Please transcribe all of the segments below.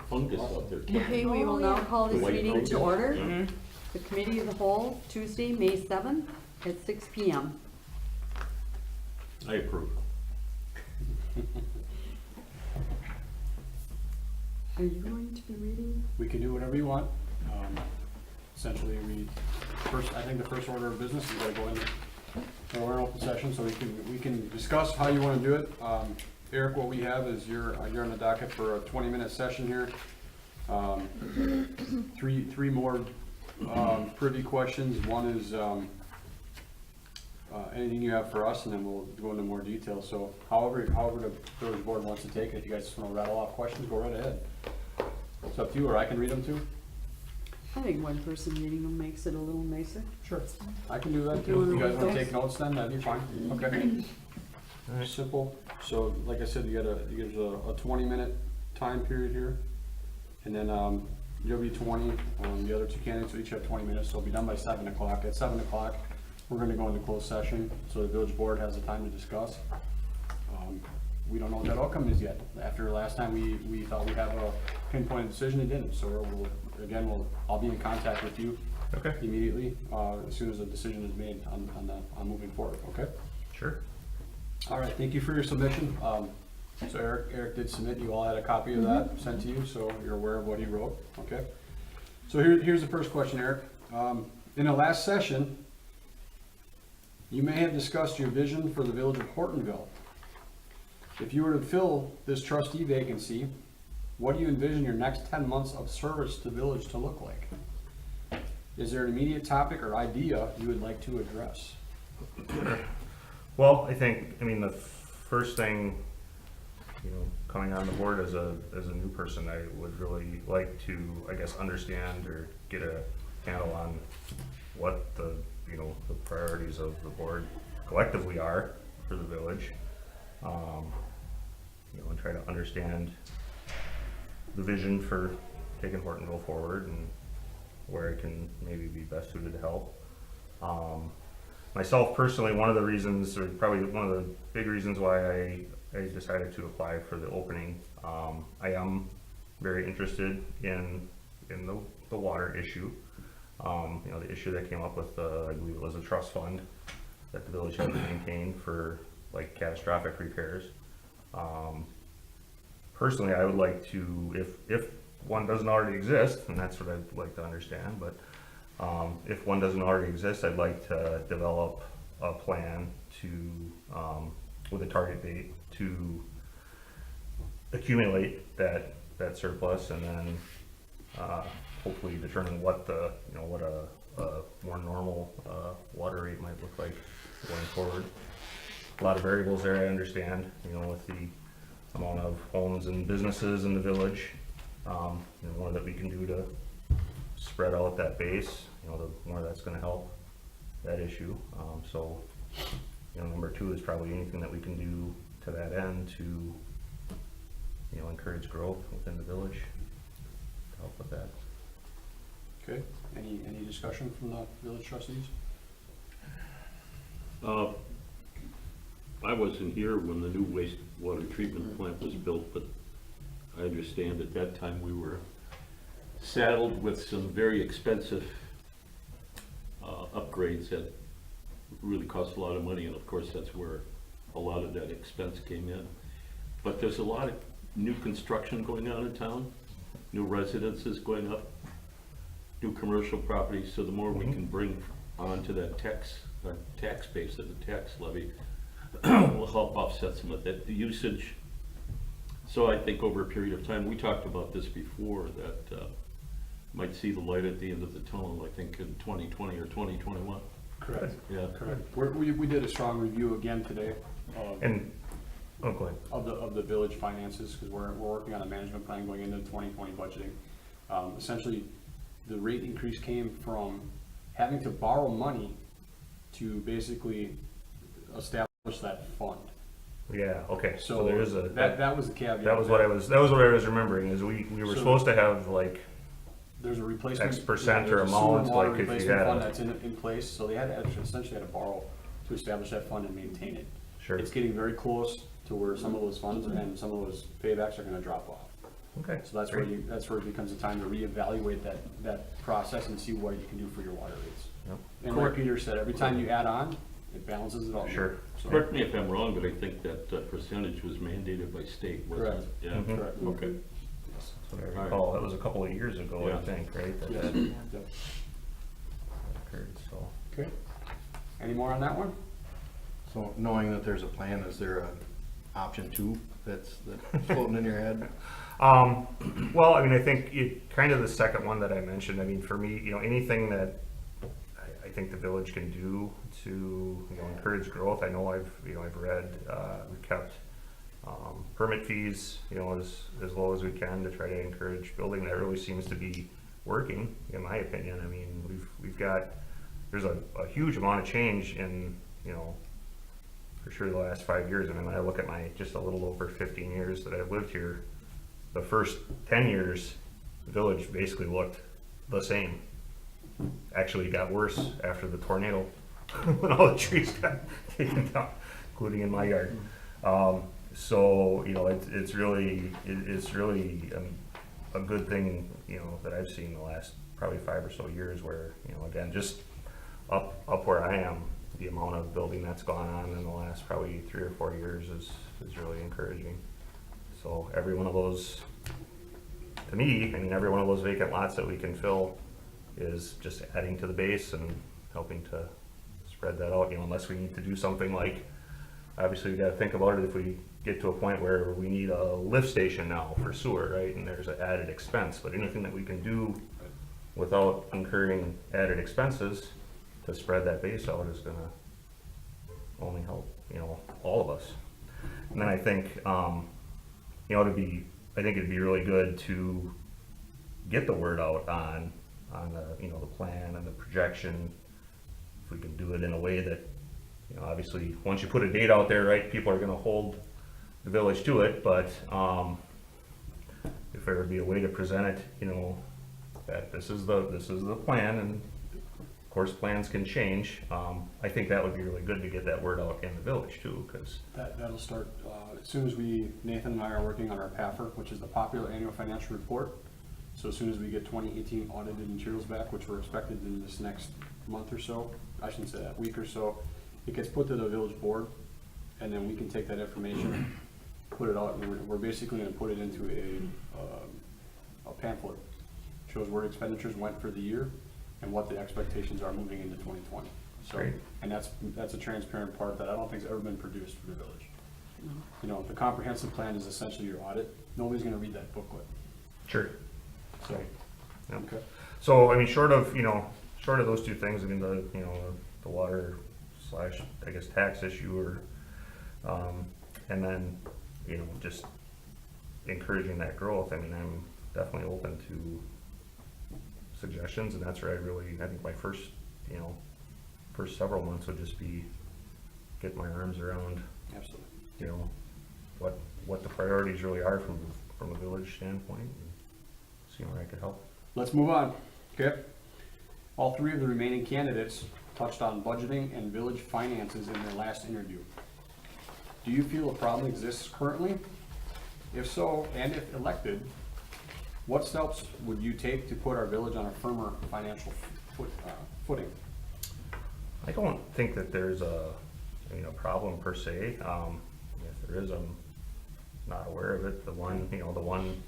fungus out there. Okay, we will now call this White meeting fungus. to order. Yeah. The Committee of the Whole, Tuesday, May 7th at 6 p.m. I approve. Are you going to be reading? We can do whatever you want. Essentially, I think the first order of business, we gotta go in an open session, so we can discuss how you wanna do it. Eric, what we have is you're on the docket for a 20-minute session here. Three more privy questions. One is anything you have for us, and then we'll go into more detail. So however the village board wants to take it. If you guys just wanna rattle off questions, go right ahead. It's up to you, or I can read them too. I think one person reading them makes it a little nicer. Sure, I can do that too. If you guys wanna take notes then, that'd be fine. Okay. Alright. Simple. So like I said, you got a 20-minute time period here. And then, you'll be 20, the other two candidates will each have 20 minutes, so it'll be done by 7 o'clock. At 7 o'clock, we're gonna go into closed session, so the village board has the time to discuss. We don't know what that outcome is yet. After last time, we thought we'd have a pinpointed decision, it didn't. So I'll be in contact with you Okay, immediately, as soon as a decision is made on moving forward, okay? sure. All right, thank you for your submission. So Eric did submit, you all had a copy of that sent to you, so you're aware of what he wrote, okay? So here's the first question, Eric. In the last session, you may have discussed your vision for the village of Hortonville. If you were to fill this trustee vacancy, what do you envision your next 10 months of service to the village to look like? Is there an immediate topic or idea you would like to address? Well, I mean, the first thing, coming on the board as a new person, I would really like to, I guess, understand or get a handle on what the priorities of the board collectively are for the village. And try to understand the vision for taking Hortonville forward and where it can maybe be best suited to help. Myself personally, one of the reasons, or probably one of the big reasons why I decided to apply for the opening, I am very interested in the water issue. The issue that came up with, I believe it was a trust fund that the village had to maintain for like catastrophic repairs. Personally, I would like to, if one doesn't already exist, and that's what I'd like to understand, but if one doesn't already exist, I'd like to develop a plan to, with a target date, to accumulate that surplus, and then hopefully determine what what a more normal water rate might look like going forward. A lot of variables there, I understand, with the amount of homes and businesses in the village, and more that we can do to spread out that base, the more that's gonna help that issue. So, number two is probably anything that we can do to that end to, encourage growth within the village, to help with that. Okay, any discussion from the village trustees? I wasn't here when the new wastewater treatment plant was built, but I understand at that time we were saddled with some very expensive upgrades that really cost a lot of money, and of course that's where a lot of that expense came in. But there's a lot of new construction going on in town, new residences going up, new commercial properties, so the more we can bring onto that tax base of the tax levy will help offset some of that, the usage. So I think over a period of time, we talked about this before, that might see the light at the end of the tunnel, I think in 2020 or 2021. Correct. Yeah. Correct. We did a strong review again today And, oh, go ahead. of the village finances, because we're working on a management plan going into 2020 budgeting. Essentially, the rate increase came from having to borrow money to basically establish that fund. Yeah, okay, so So there is a, that was the caveat. that was what I was remembering, is we were So- supposed to have like, There's a replacement. X percent or there's a sewer amount, and water like if you replacement had fund a- that's in place, so they had to essentially had to borrow to establish that fund and maintain it. sure, It's getting very close to where some of those funds and some of those paybacks are gonna drop off. Okay. So that's where it becomes a time to reevaluate that process and see what you can do for your water rates. Yep. And like Peter said, every time you add on, it balances it all. Sure. So- Correct me if I'm wrong, but I think that percentage was mandated by state, wasn't Correct. it? Yeah, Mhm. Correct. okay. Yes. That's what I All right. recall. That was a couple of years ago, I Yeah. think, right? That Yes. that Yep. occurred, so. Okay. Any more on that one? So knowing that there's a plan, is there a option two that's floating in your head? Well, I mean, I think kind of the second one that I mentioned, I mean, for me, anything that I think the village can do to, encourage growth. I know I've read, we kept, permit fees, as low as we can to try to encourage building. That really seems to be working, in my opinion. I mean, there's a huge amount of change in, for sure the last 5 years. I mean, when I look at my just a little over 15 years that I've lived here, the first 10 years, the village basically looked the same. Actually got worse after the tornado when all the trees got taken down, including in my yard. So, it's really a good thing, that I've seen the last probably 5 or so years where, again, just up where I am, the amount of building that's gone on in the last probably 3 or 4 years is really encouraging. So every one of those, to me, I mean, every one of those vacant lots that we can fill is just adding to the base and helping to spread that out, unless we need to do something like, obviously we gotta think about it if we get to a point where we need a lift station now for sewer, right? And there's an added expense, but anything that we can do without incurring added expenses to spread that base out is gonna only help, all of us. And then I think, I think it'd be really good to get the word out on the, the plan and the projection. If we can do it in a way that, obviously, once you put a date out there, right, people are gonna hold the village to it, but, if there would be a way to present it, that this is the plan, and of course, plans can change, I think that would be really good to get that word out in the village too, because, That'll start, as soon as Nathan and I are working on our PAFR, which is the Popular Annual Financial Report. So as soon as we get 2018 audited materials back, which we're expected in this next month or so, I shouldn't say that, week or so, it gets put to the village board, and then we can take that information, put it out, and we're basically gonna put it into a pamphlet. Shows where expenditures went for the year and what the expectations are moving into 2020. So, Great. and that's a transparent part that I don't think's ever been produced for the village. The comprehensive plan is essentially your audit. Nobody's gonna read that booklet. sure. So, Yep. okay. So, I mean, short of those two things, I mean, the water / I guess tax issue or, and then, just encouraging that growth, I mean, I'm definitely open to suggestions, and that's where I think my first several months would just be get my arms around, Absolutely. what the priorities really are from a village standpoint, and see where I could help. Let's move on. Okay. All three of the remaining candidates touched on budgeting and village finances in their last interview. Do you feel a problem exists currently? If so, and if elected, what steps would you take to put our village on a firmer financial footing? I don't think that there's a problem per se. If there is, I'm not aware of it. The one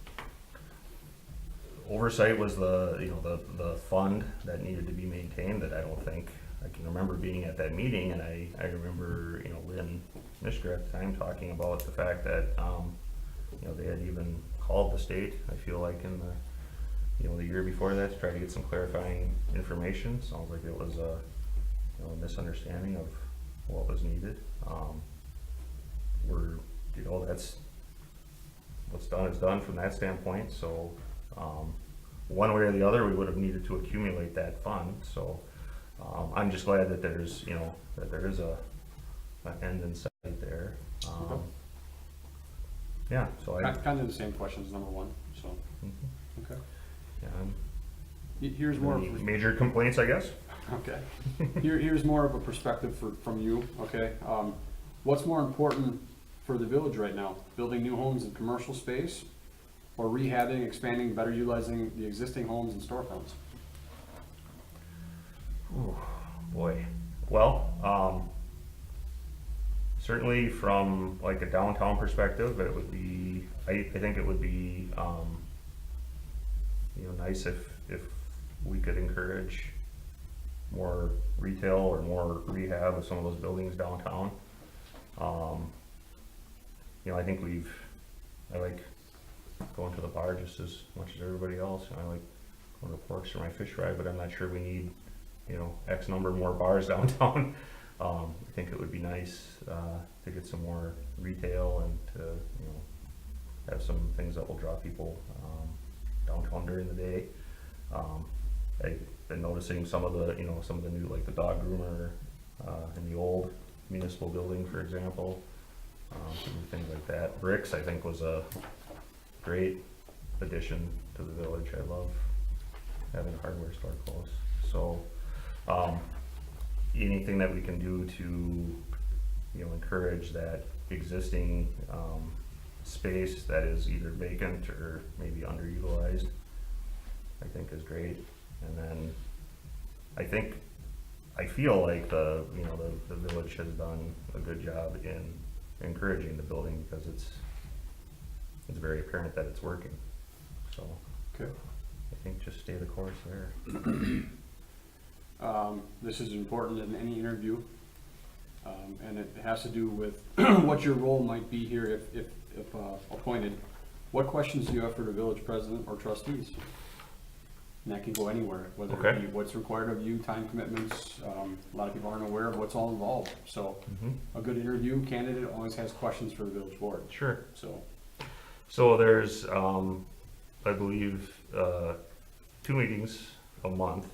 oversight was the fund that needed to be maintained, that I don't think, I can remember being at that meeting, and I remember, Lynn Mishker at the time talking about the fact that, they had even called the state, I feel like in the year before that, to try to get some clarifying information. Sounds like it was a misunderstanding of what was needed. That's what's done is done from that standpoint. So one way or the other, we would have needed to accumulate that fund. So I'm just glad that there's that there is an end in sight there. Yeah. So I. Kind of the same questions, number one. So, Mhm. okay. Yeah. Here's more. Any major complaints, I guess. Okay. Here's more of a perspective from you, okay? What's more important for the village right now? Building new homes in commercial space or rehabbing, expanding, better utilizing the existing homes and storefronts? Ooh, boy. Well, certainly from like a downtown perspective, it would be, I think it would be, nice if we could encourage more retail or more rehab of some of those buildings downtown. I think I like going to the bar just as much as everybody else. I like going to Forks for my fish fry, but I'm not sure we need, X number more bars downtown. I think it would be nice to get some more retail and to, have some things that will draw people downtown during the day. I've been noticing some of the new, like the dog groomer in the old municipal building, for example. Some things like that. Bricks, I think, was a great addition to the village. I love having a hardware store close. So, anything that we can do to, encourage that existing space that is either vacant or maybe underutilized, I think is great. And then I feel like the village has done a good job in encouraging the building because it's very apparent that it's working. So Okay. I think just stay the course there. This is important in any interview, and it has to do with what your role might be here if appointed. What questions do you have for the village president or trustees? And that can go anywhere, whether it Okay. be what's required of you, time commitments. A lot of people aren't aware of what's all involved. So a good interview candidate always has questions for the village board. Sure. So There's, I believe, 2 meetings a month,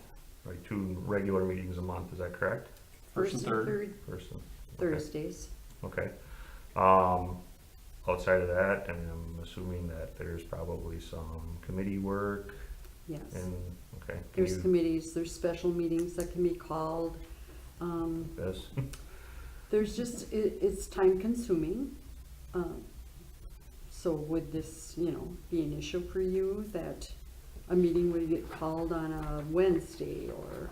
right? 2 regular meetings a month. Is that correct? first and third. First and Thursdays. Okay. Outside of that, and I'm assuming that there's probably some committee work Yes. and, okay. Can There's you- committees, there's special meetings that can be called. This? There's just, it's time consuming. So would this, be an issue for you that a meeting would get called on a Wednesday or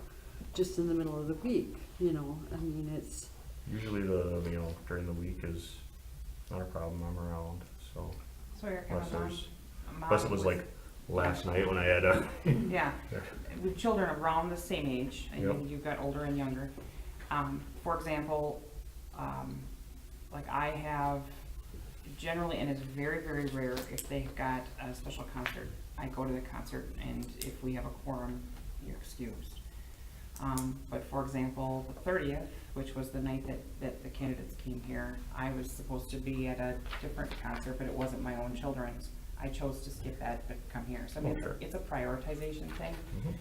just in the middle of the week? It's, Usually during the week is not a problem. I'm around, so So you're kind unless of there's, mom unless it was like last night when I had a, Yeah, with children around the same age, and Yep. you've got older and younger. For example, like I have generally, and it's very, very rare, if they've got a special concert, I go to the concert, and if we have a quorum, you're excused. But for example, the 30th, which was the night that the candidates came here, I was supposed to be at a different concert, but it wasn't my own children's. I chose to skip that, but come here. So I mean, Sure. it's a prioritization thing. Mhm.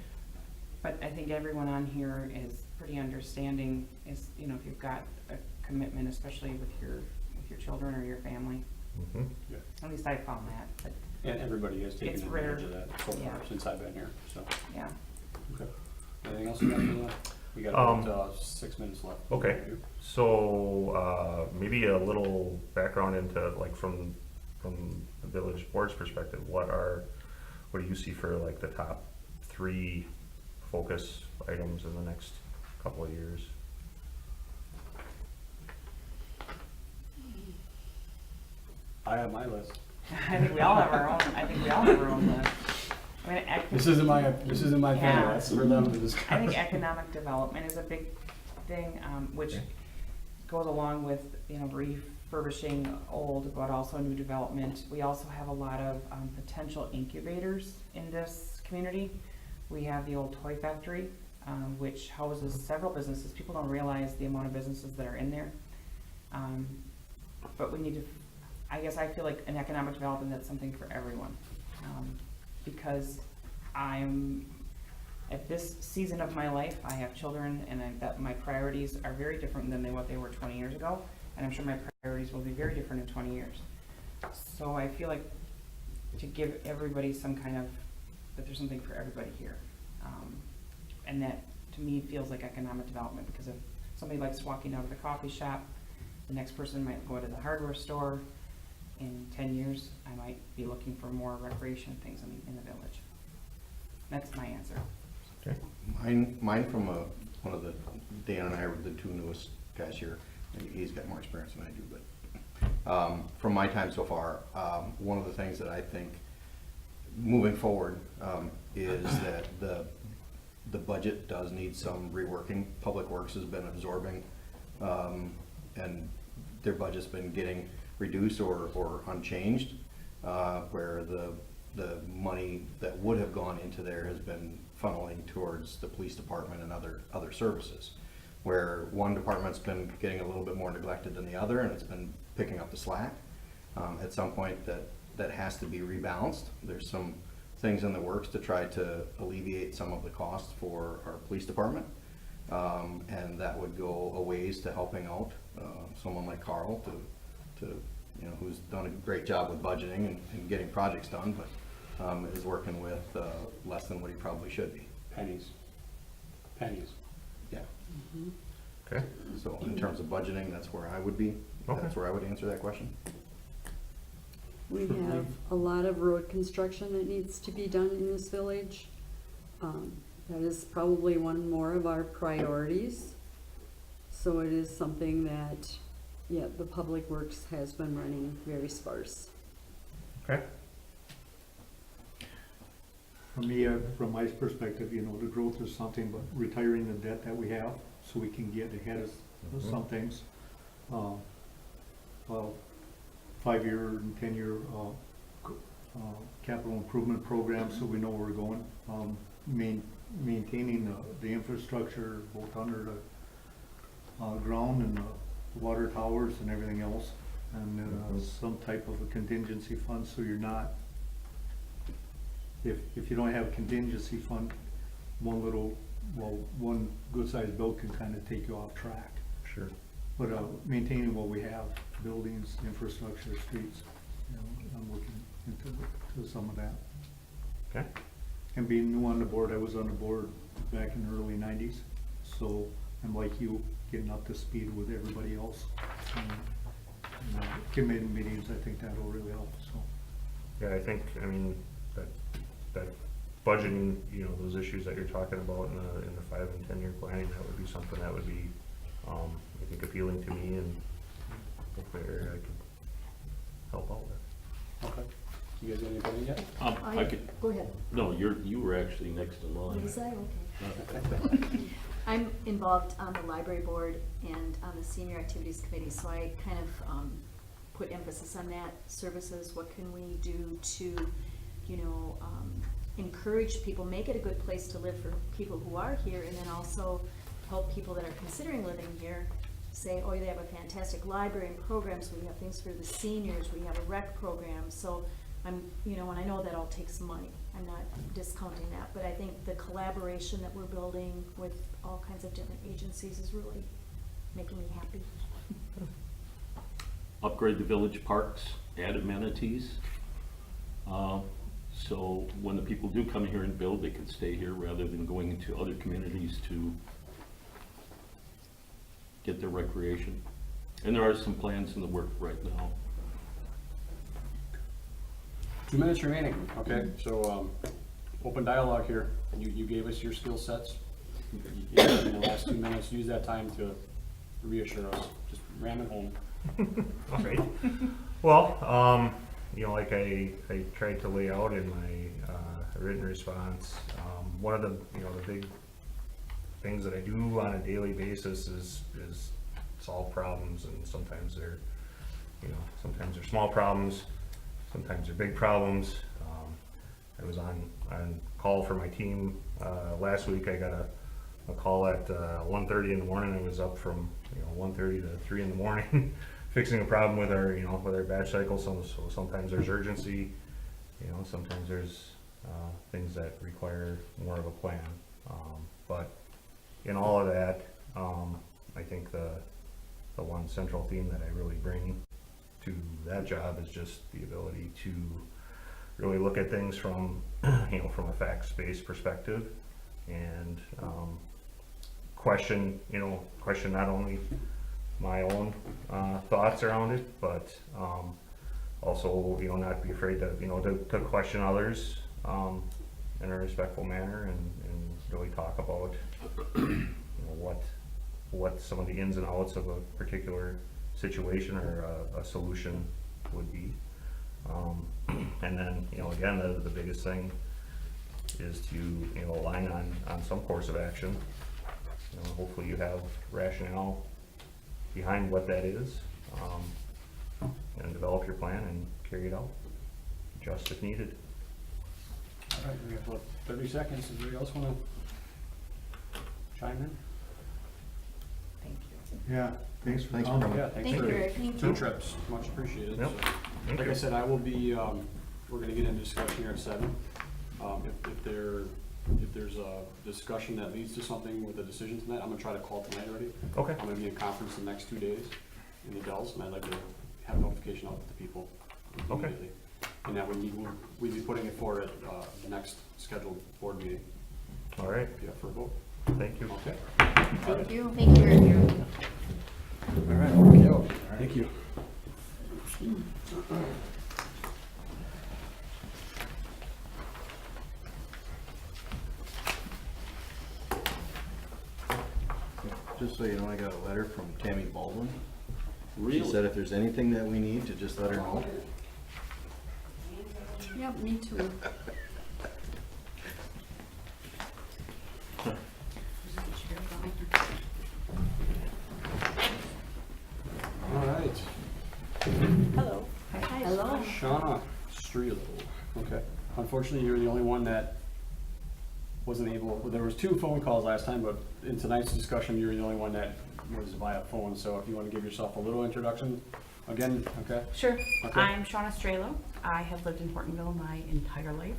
But I think everyone on here is pretty understanding, if you've got a commitment, especially with your children or your family. Mhm. At least I found that, but And everybody has taken It's advantage rare. of that so far Yeah. since I've been here. So, yeah. okay. Anything else you got for that? We got about 6 minutes left. Okay. So, maybe a little background into, like, from the village board's perspective, what do you see for, like, the top 3 focus items in the next couple of years? I have my list. I think we all have our own list. I mean, This isn't my thing, Yeah. that's for them to discuss. I think economic development is a big thing, which Okay. goes along with, refurbishing old, but also new development. We also have a lot of potential incubators in this community. We have the old toy factory, which houses several businesses. People don't realize the amount of businesses that are in there. But we need to, I guess I feel like an economic development, that's something for everyone. Because I'm, at this season of my life, I have children, and that my priorities are very different than what they were 20 years ago, and I'm sure my priorities will be very different in 20 years. So I feel like to give everybody some kind of, that there's something for everybody here. And that, to me, feels like economic development, because if somebody likes walking out of the coffee shop, the next person might go to the hardware store, in 10 years, I might be looking for more recreation things in the village. That's my answer. Mine from one of the, Dan and I are the two newest guys here. He's got more experience than I do, but from my time so far, one of the things that I think moving forward is that the budget does need some reworking. Public Works has been absorbing, and their budget's been getting reduced or unchanged, where the money that would have gone into there has been funneling towards the police department and other services, where one department's been getting a little bit more neglected than the other, and it's been picking up the slack. At some point that has to be rebalanced. There's some things in the works to try to alleviate some of the costs for our police department, and that would go a ways to helping out someone like Carl to who's done a great job with budgeting and getting projects done, but is working with less than what he probably should be. Pennies. Yeah. Okay. So in terms of budgeting, that's where I would be. Okay. That's where I would answer that question. We have a lot of road construction that needs to be done in this village. That is probably one more of our priorities. So it is something that, yeah, the Public Works has been running very sparse. Okay. For me, from my perspective, the growth is something, but retiring the debt that we have so we can get ahead of some things. Well, 5-year and 10-year capital improvement programs so we know where we're going. Maintaining the infrastructure both under the ground and the water towers and everything else. And then some type of a contingency fund so you're not, if you don't have a contingency fund, one good-sized bill can kind of take you off track. Sure. But maintaining what we have, buildings, infrastructure, streets, I'm looking into some of that. Okay. And being new on the board, I was on the board back in the early 90s, so I'm like you, getting up to speed with everybody else. Committee meetings, I think that'll really help, so. Yeah, I think, that budgeting, those issues that you're talking about in the 5 and 10-year planning, that would be something that would be, I think, appealing to me, and hopefully I could help out with. Okay. You guys got anything yet? I could, Go ahead. no, you were actually next in line. Was I? Okay. I'm involved on the library board and on the senior activities committee, so I kind of put emphasis on that, services, what can we do to, encourage people, make it a good place to live for people who are here, and then also help people that are considering living here say, oh, they have a fantastic library and programs, we have things for the seniors, we have a rec program, so and I know that all takes money, I'm not discounting that, but I think the collaboration that we're building with all kinds of different agencies is really making me happy. Upgrade the village parks, add amenities. So when the people do come here and build, they can stay here rather than going into other communities to get their recreation. And there are some plans in the work right now. 2 minutes remaining, okay, so, open dialogue here. You gave us your skill sets. In the last 2 minutes, use that time to reassure us, just ram it home. All right. Well, like I tried to lay out in my written response, one of the big things that I do on a daily basis is solve problems, and sometimes they're small problems, sometimes they're big problems. I was on call for my team last week. I got a call at 1:30 in the morning. I was up from 1:30 to 3 in the morning fixing a problem with our batch cycle. So sometimes there's urgency, sometimes there's things that require more of a plan. But in all of that, I think the one central theme that I really bring to that job is just the ability to really look at things from from a facts-based perspective, and question not only my own thoughts around it, but also, you know, not be afraid to, you know, to question others, in a respectful manner and really talk about, you know, what some of the ins and outs of a particular situation or a solution would be. And then, you know, again, the biggest thing is to, you know, align on some course of action. You know, hopefully you have rationale behind what that is, and develop your plan and carry it out, just if needed. All right, we have about 30 seconds. Does anybody else want to chime in? Thank you. Yeah, thanks for Thanks for coming. coming. Yeah, thanks Thank for you, Eric. Thank two you. trips. Much appreciated. Yep. So, Thank like I you. said, I will be, we're gonna get into discussion here at 7. If there's a discussion that leads to something with a decision tonight, I'm gonna try to call tonight already. Okay. I'm gonna be in conference the next 2 days in the Dells, and I'd like to have notification out to the people Okay. immediately. And that we'd be putting it forward at the next scheduled board meeting, All right, if you have for a vote. thank you. Okay? Thank you. Thank you, Eric. All right, okay, thank you. Just so you know, I got a letter from Tammy Baldwin. She Really? said if there's anything that we need, to just let her know. Yep, me too. All right. Hello. Hi. Hello. Shauna Strelo. Okay. Unfortunately, you're the only one that wasn't able, well, there was 2 phone calls last time, but in tonight's discussion, you were the only one that was via phone. So if you want to give yourself a little introduction, again, okay? Sure. Okay. I'm Shauna Strelo. I have lived in Hortonville my entire life.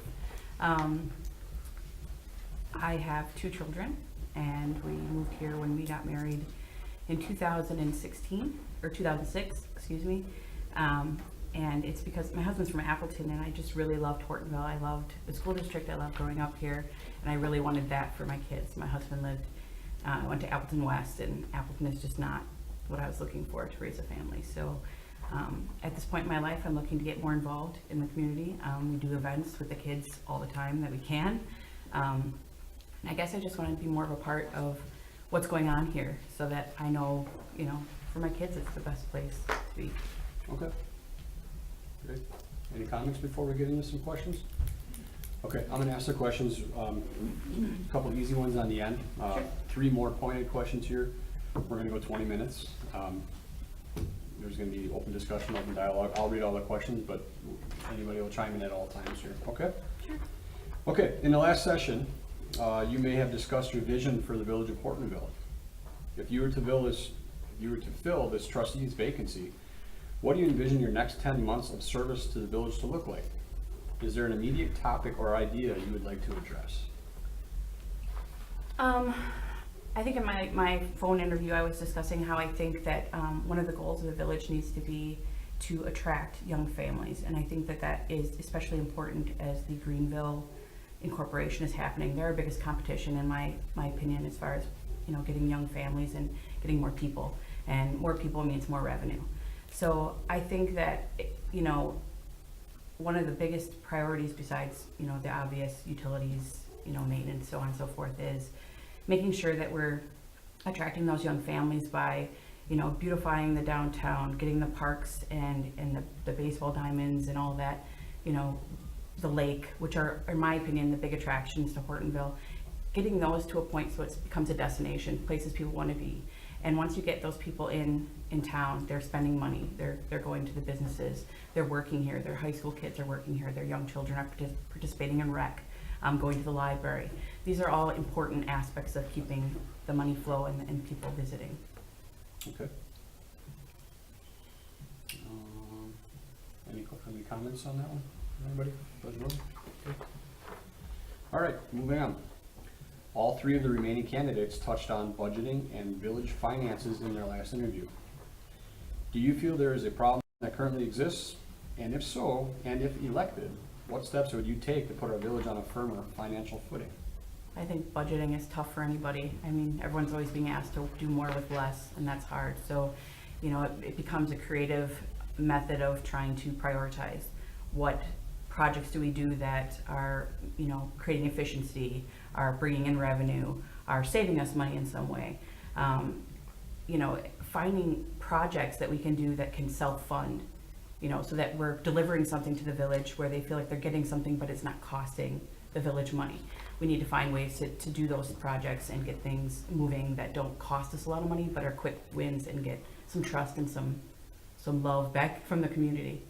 I have 2 children, and we moved here when we got married in 2016, or 2006, excuse me. And it's because my husband's from Appleton, and I just really loved Hortonville. I loved the school district. I loved growing up here, and I really wanted that for my kids. My husband went to Appleton West, and Appleton is just not what I was looking for to raise a family. So at this point in my life, I'm looking to get more involved in the community. We do events with the kids all the time that we can. And I guess I just want to be more of a part of what's going on here so that I know, you know, for my kids, it's the best place to be. Okay. Great. Any comments before we get into some questions? Okay, I'm gonna ask the questions, a couple easy ones on the end. 3 more pointed questions here. We're gonna go 20 minutes. There's gonna be open discussion, open dialogue. I'll read all the questions, but anybody will chime in at all times here, okay? Sure. Okay, in the last session, you may have discussed your vision for the village of Hortonville. If you were to fill this trustee's vacancy, what do you envision your next 10 months of service to the village to look like? Is there an immediate topic or idea you would like to address? I think in my phone interview, I was discussing how I think that one of the goals of the village needs to be to attract young families. And I think that that is especially important as the Greenville incorporation is happening. They're our biggest competition, in my opinion, as far as, you know, getting young families and getting more people. And more people means more revenue. So I think that, you know, one of the biggest priorities besides, you know, the obvious utilities, you know, maintenance, so on and so forth, is making sure that we're attracting those young families by, you know, beautifying the downtown, getting the parks and the baseball diamonds and all that, you know, the lake, which are, in my opinion, the big attractions to Hortonville, getting those to a point so it becomes a destination, places people want to be. And once you get those people in town, they're spending money, they're going to the businesses, they're working here, their high school kids are working here, their young children are participating in rec, going to the library. These are all important aspects of keeping the money flow and people visiting. Okay. Any comments on that one? Anybody? Okay. All right, moving on. All 3 of the remaining candidates touched on budgeting and village finances in their last interview. Do you feel there is a problem that currently exists? And if so, and if elected, what steps would you take to put our village on a firmer financial footing? I think budgeting is tough for anybody. I mean, everyone's always being asked to do more with less, and that's hard. So, you know, it becomes a creative method of trying to prioritize what projects do we do that are, you know, creating efficiency, are bringing in revenue, are saving us money in some way. You know, finding projects that we can do that can self-fund, you know, so that we're delivering something to the village where they feel like they're getting something, but it's not costing the village money. We need to find ways to do those projects and get things moving that don't cost us a lot of money, but are quick wins and get some trust and some love back from the community.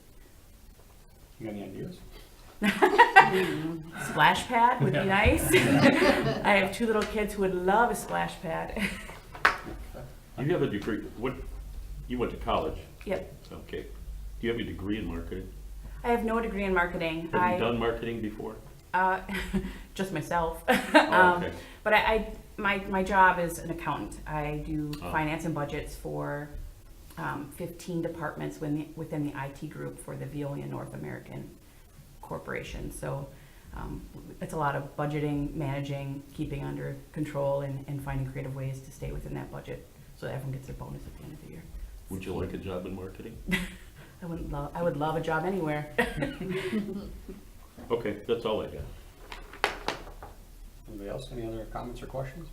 You got any ideas? Splash pad would be nice. I have 2 little kids who would love a splash pad. You have a degree, what, you went to college, Yep. okay. Do you have a degree in marketing? I have no degree in marketing. Have you done marketing before? Just myself. Oh, okay. But my job is an accountant. I do Oh. finance and budgets for 15 departments within the IT group for the Veolia North American Corporation. So it's a lot of budgeting, managing, keeping under control, and finding creative ways to stay within that budget so that everyone gets their bonus at the end of the year. Would you like a job in marketing? I would love a job anywhere. Okay, that's all I got. Anybody else, any other comments or questions?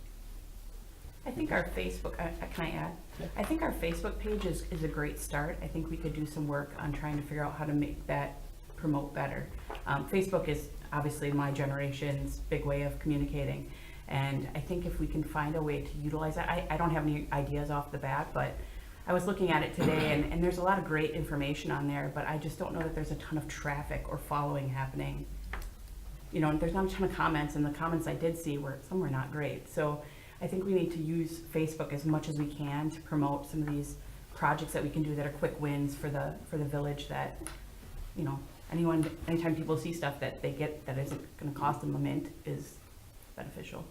I think our Facebook, can I add? Yeah. I think our Facebook page is a great start. I think we could do some work on trying to figure out how to make that promote better. Facebook is obviously my generation's big way of communicating. And I think if we can find a way to utilize that, I don't have any ideas off the bat, but I was looking at it today and there's a lot of great information on there, but I just don't know that there's a ton of traffic or following happening. You know, there's not a ton of comments, and the comments I did see some were not great. So I think we need to use Facebook as much as we can to promote some of these projects that we can do that are quick wins for the village, that, you know, anytime people see stuff that they get that isn't gonna cost them a mint is beneficial.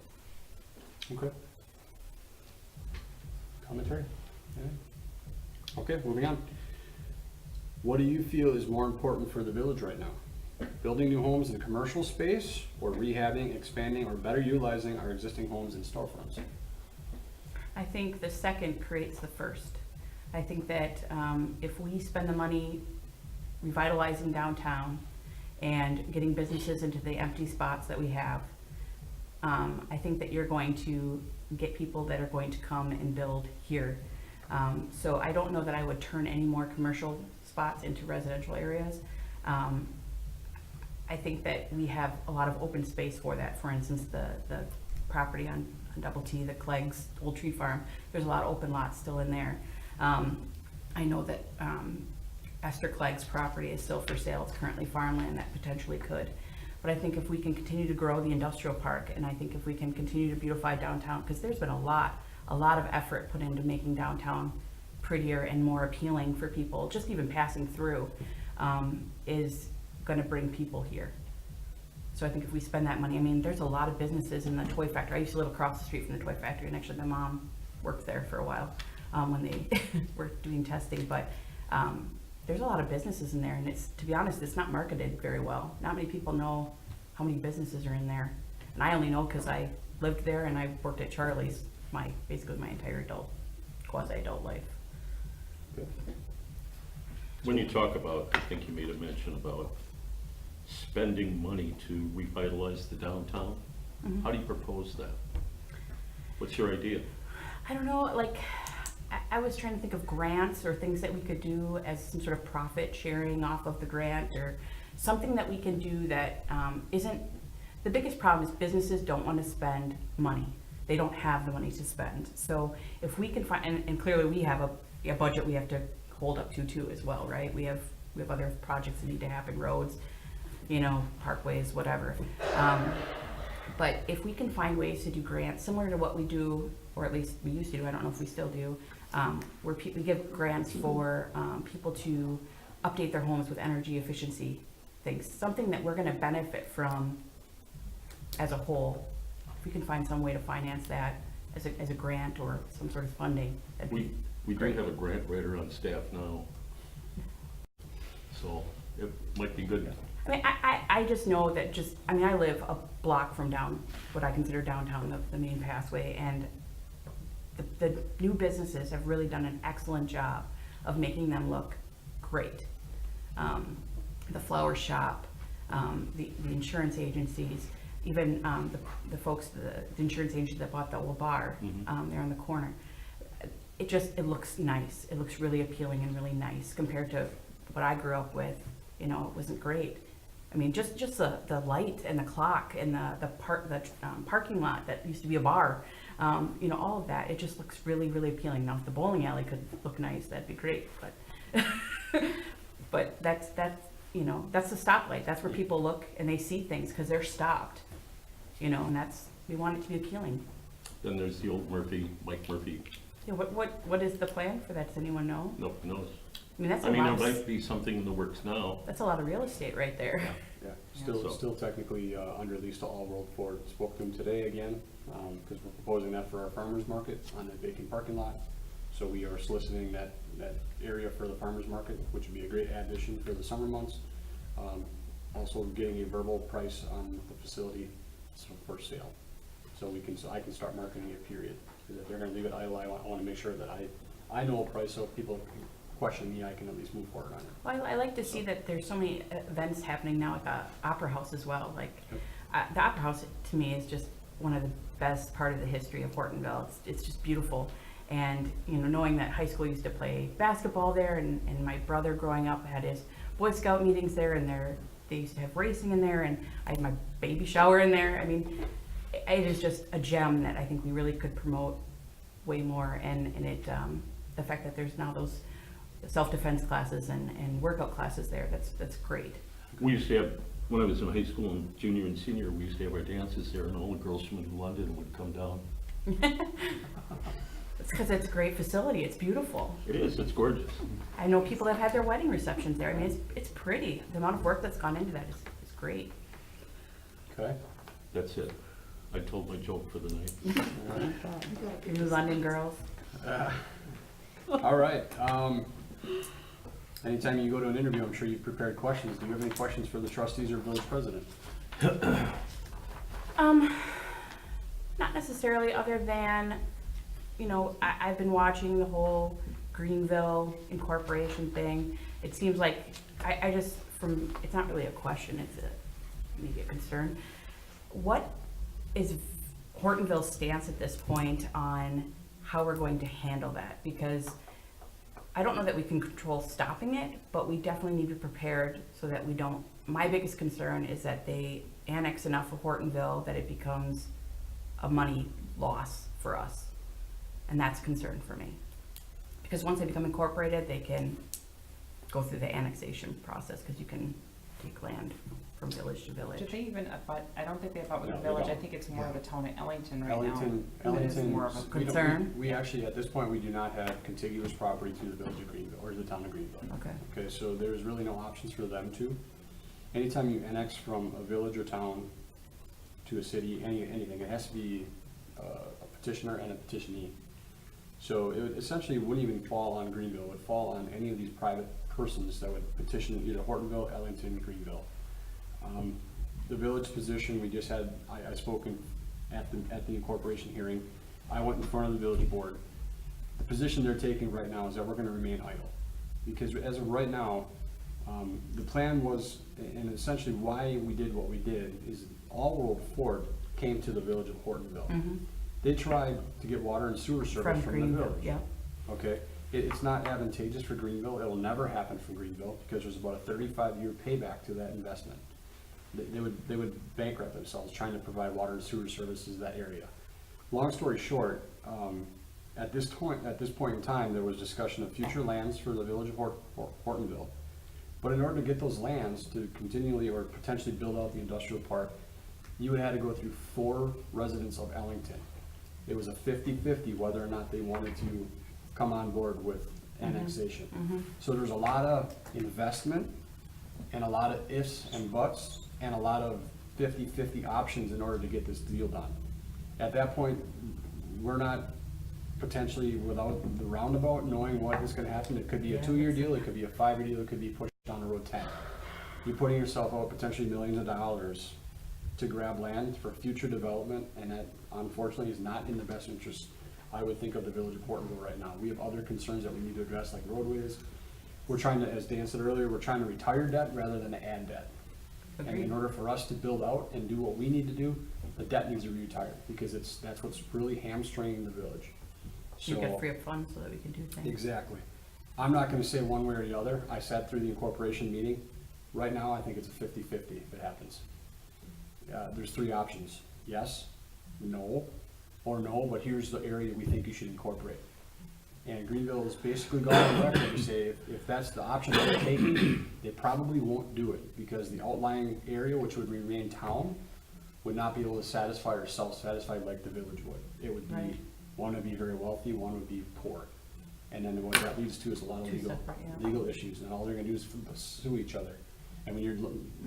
Okay. Commentary? Anything? Okay, moving on. What do you feel is more important for the village right now? Building new homes in commercial space, or rehabbing, expanding, or better utilizing our existing homes and storefronts? I think the second creates the first. I think that if we spend the money revitalizing downtown and getting businesses into the empty spots that we have, I think that you're going to get people that are going to come and build here. So I don't know that I would turn any more commercial spots into residential areas. I think that we have a lot of open space for that. For instance, the property on Double T, the Clegg's Old Tree Farm, there's a lot of open lots still in there. I know that Esther Clegg's property is still for sale. It's currently farmland that potentially could. But I think if we can continue to grow the industrial park, and I think if we can continue to beautify downtown, because there's been a lot of effort put into making downtown prettier and more appealing for people, just even passing through, is gonna bring people here. So I think if we spend that money, I mean, there's a lot of businesses in the toy factory. I used to live across the street from the toy factory, and actually my mom worked there for a while when they were doing testing. But there's a lot of businesses in there, and it's, to be honest, it's not marketed very well. Not many people know how many businesses are in there. And I only know because I lived there and I worked at Charlie's basically my entire quasi-adult life. When you talk about, I think you made a mention about spending money to revitalize the downtown. Mhm. How do you propose that? What's your idea? I don't know, like, I was trying to think of grants or things that we could do as some sort of profit sharing off of the grant, or something that we can do that isn't, the biggest problem is businesses don't want to spend money. They don't have the money to spend. So if we can find, and clearly we have a budget we have to hold up to too as well, right? We have other projects that need to happen, roads, you know, parkways, whatever. But if we can find ways to do grants similar to what we do, or at least we used to do, I don't know if we still do, where we give grants for people to update their homes with energy efficiency things, something that we're gonna benefit from as a whole. If we can find some way to finance that as a grant or some sort of funding, that'd be We do great. have a grant writer on staff now, so it might be good. I mean, I just know that I live a block from what I consider downtown, the main pathway, and the new businesses have really done an excellent job of making them look great. The flower shop, the insurance agencies, even the folks, the insurance agency that bought the old bar, there on the corner. It looks nice. It looks really appealing and really nice compared to what I grew up with. You know, it wasn't great. I mean, just the light and the clock and the parking lot that used to be a bar, you know, all of that. It just looks really, really appealing. Now, if the bowling alley could look nice, that'd be great. But but that's you know, that's the stoplight. That's where people look and they see things because they're stopped. You know, and we want it to be appealing. Then there's the old Mike Murphy, Yeah, what is the plan for that? Does anyone know? nobody knows. I mean, that's I a mean, lot. there might be something in the works now. That's a lot of real estate right there. Yeah, So- still technically under lease to All World Ford. Spoke to him today again, because we're proposing that for our farmer's market on a vacant parking lot. So we are soliciting that area for the farmer's market, which would be a great addition for the summer months. Also getting a verbal price on the facility for sale. So I can start marketing it, period. Because if they're gonna leave it idle, I wanna make sure that I know a price, so if people question me, I can at least move forward on it. Well, I like to see that there's so many events happening now at the Opera House as well. Like, the Opera House to me is just one of the best part of the history of Hortonville. It's just beautiful. And, you know, knowing that high school used to play basketball there, and my brother growing up had his Boy Scout meetings there, and they used to have racing in there, and I had my baby shower in there. I mean, it is just a gem that I think we really could promote way more. And the fact that there's now those self-defense classes and workout classes there, that's great. We used to have, when I was in high school and junior and senior, we used to have our dances there, and all the girls from London would come down. It's because it's a great facility. It's beautiful. It is, it's gorgeous. I know people that have had their wedding receptions there. I mean, it's pretty. The amount of work that's gone into that is great. Okay? That's it. I told my joke for the night. You London girls. All right. Anytime you go to an interview, I'm sure you've prepared questions. Do you have any questions for the trustees or village president? Not necessarily, other than, you know, I've been watching the whole Greenville incorporation thing. It seems like, I just, it's not really a question, it's maybe a concern. What is Hortonville's stance at this point on how we're going to handle that? Because I don't know that we can control stopping it, but we definitely need to be prepared so that we don't. My biggest concern is that they annex enough of Hortonville that it becomes a money loss for us. And that's a concern for me. Because once they become incorporated, they can go through the annexation process, because you can take land from village to village. Do they even abut, I don't think they abut with No, the they village, I don't. think it's more of the town of Ellington right now. Ellington, That is more of a we don't- concern? We actually, at this point, we do not have contiguous property to the village of Greenville, or the town of Greenville. Okay. Okay, so there's really no options for them to. Anytime you annex from a village or town to a city, anything, it has to be a petitioner and a petitionee. So it would essentially wouldn't even fall on Greenville, it would fall on any of these private persons that would petition either Hortonville, Ellington, Greenville. The village position, we just had, I spoken at the incorporation hearing, I went in front of the village board. The position they're taking right now is that we're gonna remain idle. Because as of right now, the plan was, and essentially why we did what we did, is All World Ford came to the village of Hortonville. Mm-hmm. They tried to get water and sewer service from the Greenville, village. yeah. Okay, it's not advantageous for Greenville, it'll never happen for Greenville, because there's about a 35-year payback to that investment. They would bankrupt themselves trying to provide water and sewer services to that area. Long story short, at this point in time, there was discussion of future lands for the village of Hortonville. But in order to get those lands to continually or potentially build out the industrial park, you would have to go through 4 residents of Ellington. It was a 50-50 whether or not they wanted to come on board with annexation. So there's a lot of investment and a lot of ifs and buts and a lot of 50-50 options in order to get this deal done. At that point, we're not potentially without the roundabout knowing what is gonna happen. It could be a 2-year deal, it could be a 5-year deal, it could be pushed down the road 10. You're putting yourself out potentially millions of dollars to grab land for future development, and that unfortunately is not in the best interest, I would think, of the village of Hortonville right now. We have other concerns that we need to address, like roadways, we're trying to, as Dan said earlier, we're trying to retire debt rather than add debt. And in Agreed. order for us to build out and do what we need to do, the debt needs to be retired, because that's what's really hamstringing the village. You So- could free up funds so that we can do things. Exactly. I'm not gonna say one way or the other. I sat through the incorporation meeting. Right now, I think it's a 50-50 if it happens. There's three options: yes, no, or no, but here's the area we think you should incorporate. And Greenville has basically gone on record to say if that's the option that they're taking, they probably won't do it, because the outlying area, which would remain town, would not be able to satisfy or self-satisfy like the village would. It would be, Right. one would be very wealthy, one would be poor. And then what that leads to is a lot of Two legal, separate, yeah. legal issues, and all they're gonna do is sue each other. And when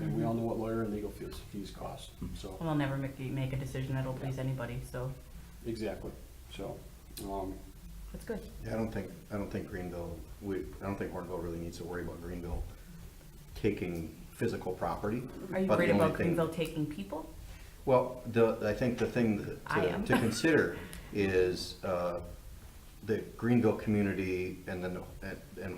and we all know what lawyer and legal fees cost, so, Well, they'll never make a decision that'll please anybody, so exactly, so, that's good. Yeah, I don't think Greenville, I don't think Hortonville really needs to worry about Greenville taking physical property. Are you But the worried only about thing- Greenville taking people? Well, I think the thing I am. to consider is the Greenville community and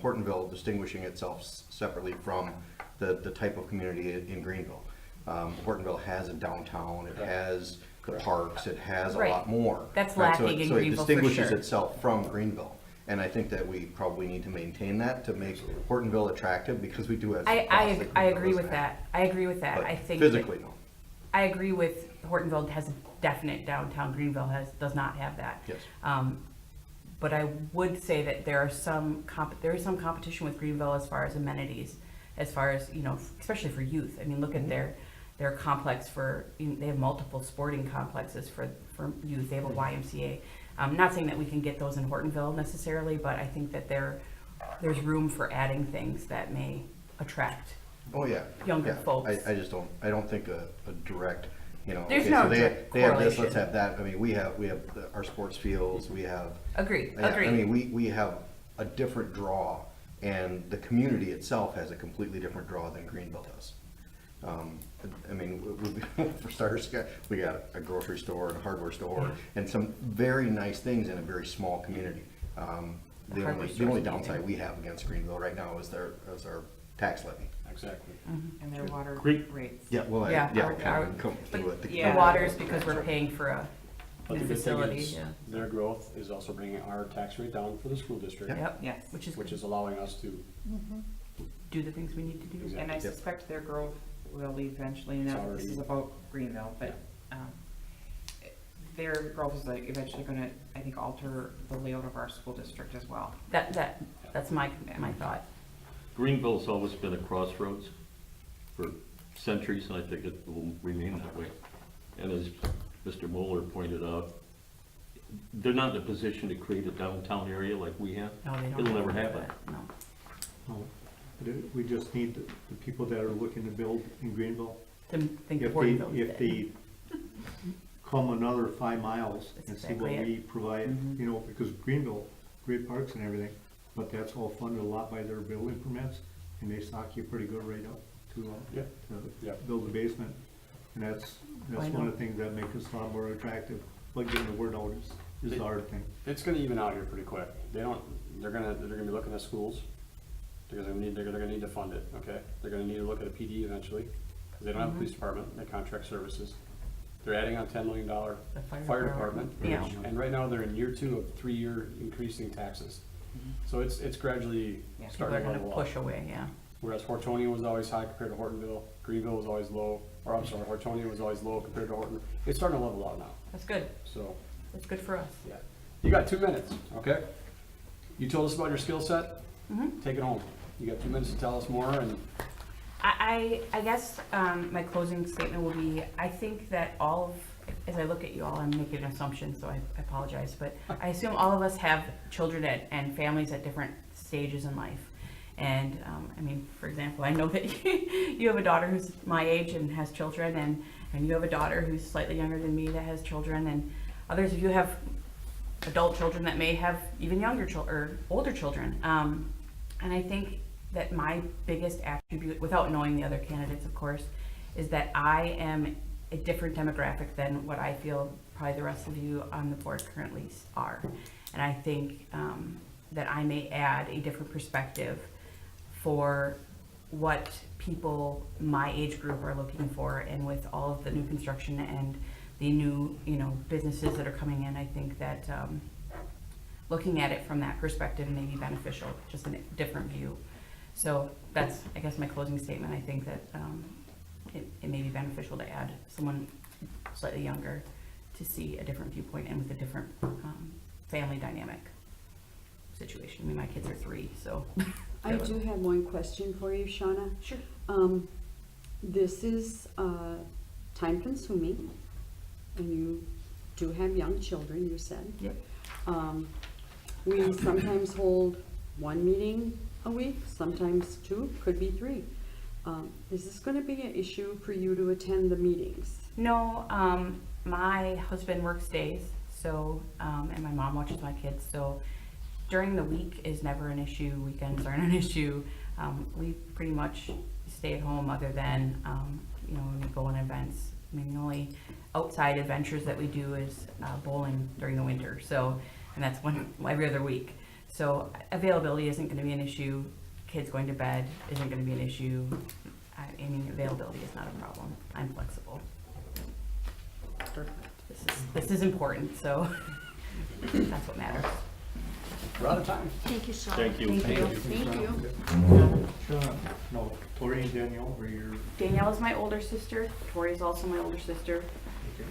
Hortonville distinguishing itself separately from the type of community in Greenville. Hortonville has a downtown, it has the parks, it has a Right. lot more. That's Right, so lacking in So it Greenville for distinguishes sure. itself from Greenville. And I think that we probably need to maintain that to make Hortonville attractive, because we do have some costs that I Greenville agree doesn't with have. that. I agree with that. But I think that- physically, no. I agree with Hortonville has a definite downtown. Greenville does not have that. Yes. But I would say that there is some competition with Greenville as far as amenities, as far as, especially for youth. I mean, look at their complex they have multiple sporting complexes for youth. They have a YMCA. I'm not saying that we can get those in Hortonville necessarily, but I think that there's room for adding things that may attract. Oh, yeah. Younger Yeah. folks. I just don't think a direct, There's okay, no so direct they have this, correlation. let's have that. I mean, we have our sports fields, we have. Agreed, Yeah, agreed. I mean, we have a different draw, and the community itself has a completely different draw than Greenville does. I mean, for starters, we got a grocery store and a hardware store, and some very nice things in a very small community. The hardware only store's amazing. downside we have against Greenville right now is our tax levy. exactly. And their water Great. rates. Yeah, well, Yeah, come But through it. the Yeah. water is because we're paying for a But new the good thing facility, is, yeah. their growth is also bringing our tax rate down for the school district, Yeah. Yep, Yes. which which is allowing us to, do the things we need to do. Exactly. And I Yep. suspect their growth will eventually, and It's not that this already- is about Greenville, but their growth is eventually gonna, I think, alter the layout of our school district as well. That's my thought. Greenville's always been a crossroads for centuries, and I think it will remain that way. And as Mr. Moeller pointed out, they're not in a position to create a downtown area like we have. No, they don't. It'll never have happen. that, No. No, but we just need the people that are looking to build in Greenville. To think If Hortonville is if dead. they come another 5 miles That's and see exactly what it. we provide, Mhm. because Greenville, great parks and everything, but that's all funded a lot by their building permits, and they stock you pretty good right up to Yeah. build a basement. And that's I one know. of the things that makes us a lot more attractive, but getting the word out is the hard thing. it's gonna even out here pretty quick. They're gonna be looking at schools. They're gonna need to fund it, okay? They're gonna need to look at a PD eventually, because they don't have a police department, they contract services. They're adding on $10 million The fire department. Yeah. And right now, they're in year 2 of 3-year increasing taxes. So it's gradually Yeah, People starting are to gonna level off. push away, yeah. Whereas Hortonian was always high compared to Hortonville, Greenville was always low, or I'm sorry, Hortonian was always low compared to Horton. It's starting to level out now, That's good. so, That's good for us. yeah. You got 2 minutes, okay? You told us about your skill set, Mhm. take it home. You got 2 minutes to tell us more, and I guess my closing statement will be, I think that as I look at you all, I'm making an assumption, so I apologize, but I assume all of us have children and families at different stages in life. And, I mean, for example, I know that you have a daughter who's my age and has children, and you have a daughter who's slightly younger than me that has children, and others of you have adult children that may have even younger or older children. And I think that my biggest attribute, without knowing the other candidates, of course, is that I am a different demographic than what I feel probably the rest of you on the board currently are. And I think that I may add a different perspective for what people my age group are looking for, and with all of the new construction and the new, businesses that are coming in, I think that looking at it from that perspective may be beneficial, just a different view. So that's, I guess, my closing statement. I think that it may be beneficial to add someone slightly younger to see a different viewpoint and with a different family dynamic situation. I mean, my kids are 3, so. I do have one question for you, Shauna. Sure. This is time consuming, and you do have young children, you said. Yep. We sometimes hold 1 meeting a week, sometimes 2, could be 3. Is this gonna be an issue for you to attend the meetings? No, my husband works days, so, and my mom watches my kids, so during the week is never an issue, weekends aren't an issue. We pretty much stay at home other than, when we go on events. I mean, the only outside adventures that we do is bowling during the winter, so, and that's every other week. So availability isn't gonna be an issue, kids going to bed isn't gonna be an issue. I mean, availability is not a problem, I'm flexible. This is important, so that's what matters. We're out of time. Thank you, Sean. Thank you. Thank you. Thank you. Shauna, no, Tori and Danielle, or your Danielle is my older sister, Tori is also my older sister.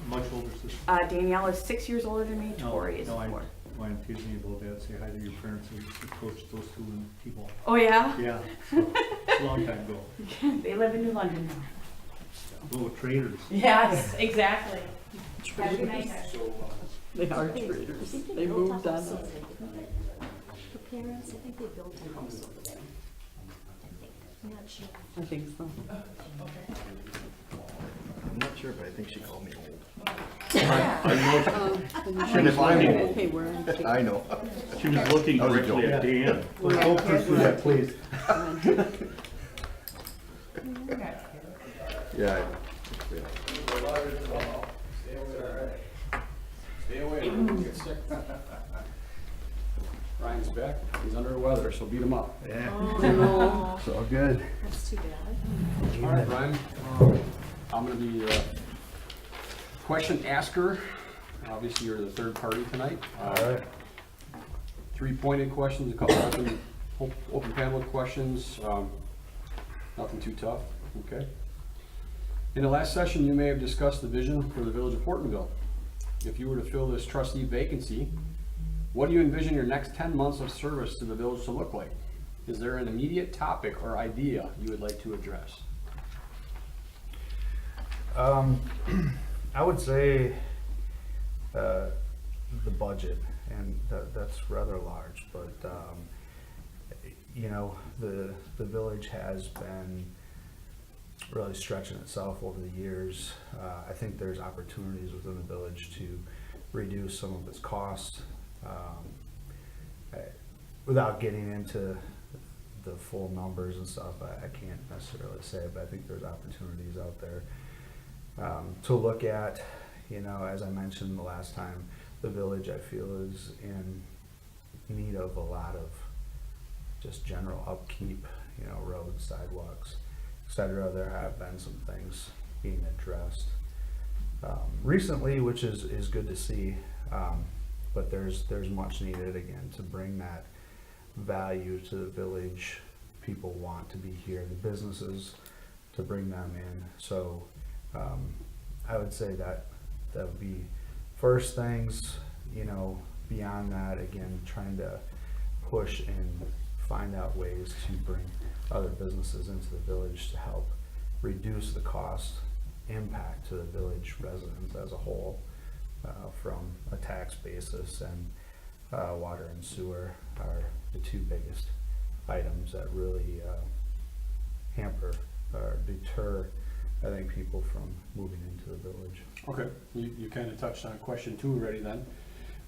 much older sister? Danielle is 6 years older than me, Tori is 4. Why I'm teasing you about that, say hi to your parents, I used to coach those 2 in T-ball. Oh yeah? Yeah, so, it's a long time ago. They live in New London now. Oh, traders. Yes, exactly. Have a nice day. They are I think traders. they They built moved a on house us. over there, didn't they? Her parents, I think they built a house over there. I think, I'm not sure. I think so. I'm not sure, but I think she called me old. I know And if I'm old, Okay, we're on. I know. she was looking That was a directly at Dan. Well, don't pursue that, please. Yeah. Stay away, don't get sick. Ryan's back, he's under the weather, so beat him up. No. It's all good. That's too bad. All right, Ryan, I'm gonna be question asker. Obviously, you're the third party tonight. All right. 3 pointed questions, a couple open panel questions, nothing too tough, okay? In the last session, you may have discussed the vision for the village of Hortonville. If you were to fill this trustee vacancy, what do you envision your next 10 months of service to the village to look like? Is there an immediate topic or idea you would like to address? I would say the budget, and that's rather large, but the village has been really stretching itself over the years. I think there's opportunities within the village to reduce some of its costs. Without getting into the full numbers and stuff, I can't necessarily say, but I think there's opportunities out there to look at. As I mentioned the last time, the village, I feel, is in need of a lot of just general upkeep, roads, sidewalks, etc. There have been some things being addressed recently, which is good to see, but there's much needed again to bring that value to the village. People want to be here, the businesses, to bring them in. So I would say that would be first things. Beyond that, again, trying to push and find out ways to bring other businesses into the village to help reduce the cost impact to the village residents as a whole, from a tax basis, and water and sewer are the 2 biggest items that really hamper or deter, I think, people from moving into the village. Okay, you kind of touched on question 2 already then.